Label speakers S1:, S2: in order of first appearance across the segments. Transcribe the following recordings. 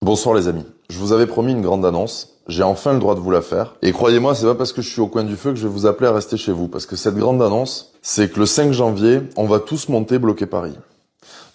S1: Bonsoir les amis, je vous avais promis une grande annonce, j'ai enfin le droit de vous la faire. Et croyez-moi, c'est pas parce que je suis au coin du feu que je vais vous appeler à rester chez vous, parce que cette grande annonce, c'est que le 5 janvier, on va tous monter bloquer Paris.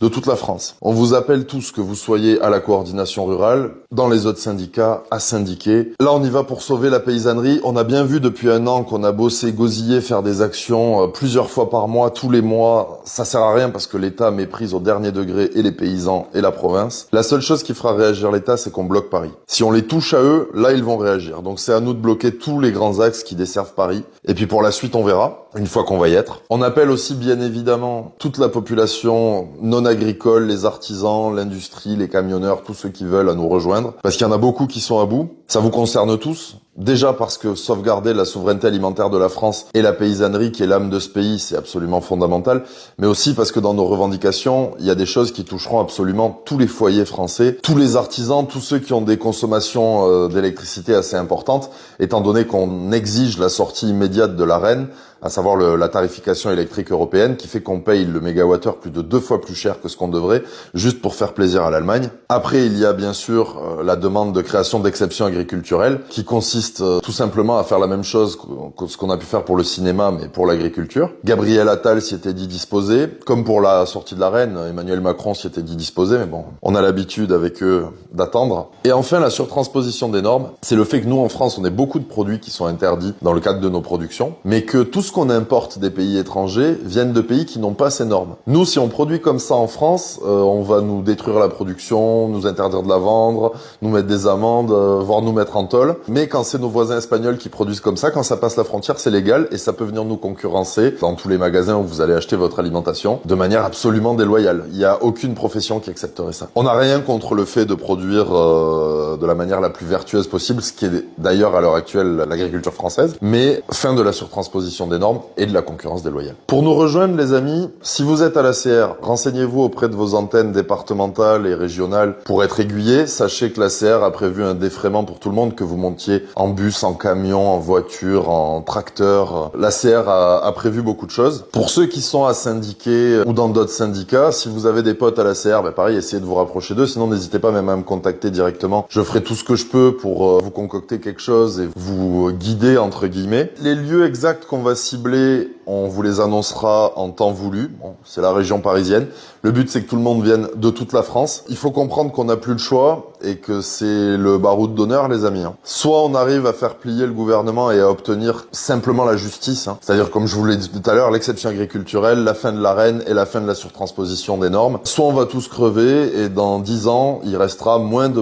S1: De toute la France. On vous appelle tous, que vous soyez à la coordination rurale, dans les autres syndicats, à syndiquer. Là, on y va pour sauver la paysannerie. On a bien vu depuis un an qu'on a bossé, gosillé, faire des actions plusieurs fois par mois, tous les mois. Ça sert à rien parce que l'État méprise au dernier degré et les paysans et la province. La seule chose qui fera réagir l'État, c'est qu'on bloque Paris. Si on les touche à eux, là, ils vont réagir. Donc c'est à nous de bloquer tous les grands axes qui desservent Paris. Et puis pour la suite, on verra, une fois qu'on va y être. On appelle aussi, bien évidemment, toute la population non agricole, les artisans, l'industrie, les camionneurs, tous ceux qui veulent à nous rejoindre. Parce qu'il y en a beaucoup qui sont à bout. Ça vous concerne tous. Déjà parce que sauvegarder la souveraineté alimentaire de la France et la paysannerie qui est l'âme de ce pays, c'est absolument fondamental. Mais aussi parce que dans nos revendications, il y a des choses qui toucheront absolument tous les foyers français, tous les artisans, tous ceux qui ont des consommations d'électricité assez importantes, étant donné qu'on exige la sortie immédiate de l'Arenh, à savoir la tarification électrique européenne, qui fait qu'on paye le mégawattheure plus de 2 fois plus cher que ce qu'on devrait, juste pour faire plaisir à l'Allemagne. Après, il y a bien sûr la demande de création d'exceptions agriculturelles, qui consiste tout simplement à faire la même chose que ce qu'on a pu faire pour le cinéma, mais pour l'agriculture. Gabriel Attal s'y était dit disposé, comme pour la sortie de l'Arenh, Emmanuel Macron s'y était dit disposé, mais bon, on a l'habitude avec eux d'attendre. Et enfin, la surtransposition des normes, c'est le fait que nous, en France, on ait beaucoup de produits qui sont interdits dans le cadre de nos productions, mais que tout ce qu'on importe des pays étrangers viennent de pays qui n'ont pas ces normes. Nous, si on produit comme ça en France, on va nous détruire la production, nous interdire de la vendre, nous mettre des amendes, voire nous mettre en tôle. Mais quand c'est nos voisins espagnols qui produisent comme ça, quand ça passe la frontière, c'est légal et ça peut venir nous concurrencer dans tous les magasins où vous allez acheter votre alimentation de manière absolument déloyale. Il n'y a aucune profession qui accepterait ça. On n'a rien contre le fait de produire de la manière la plus vertueuse possible, ce qui est d'ailleurs à l'heure actuelle l'agriculture française, mais fin de la surtransposition des normes et de la concurrence déloyale. Pour nous rejoindre, les amis, si vous êtes à la CR, renseignez-vous auprès de vos antennes départementales et régionales pour être aiguillés. Sachez que la CR a prévu un défraiement pour tout le monde, que vous montiez en bus, en camion, en voiture, en tracteur. La CR a prévu beaucoup de choses. Pour ceux qui sont à syndiquer ou dans d'autres syndicats, si vous avez des potes à la CR, pareil, essayez de vous rapprocher d'eux. Sinon, n'hésitez pas même à me contacter directement. Je ferai tout ce que je peux pour vous concocter quelque chose et vous guider, entre guillemets. Les lieux exacts qu'on va cibler, on vous les annoncera en temps voulu. Bon, c'est la région parisienne. Le but, c'est que tout le monde vienne de toute la France. Il faut comprendre qu'on n'a plus le choix et que c'est le baroud d'honneur, les amis. Soit on arrive à faire plier le gouvernement et à obtenir simplement la justice, c'est-à-dire, comme je vous l'ai dit tout à l'heure, l'exception agriculturelle, la fin de l'Arenh et la fin de la surtransposition des normes. Soit on va tous crever et dans 10 ans, il restera moins de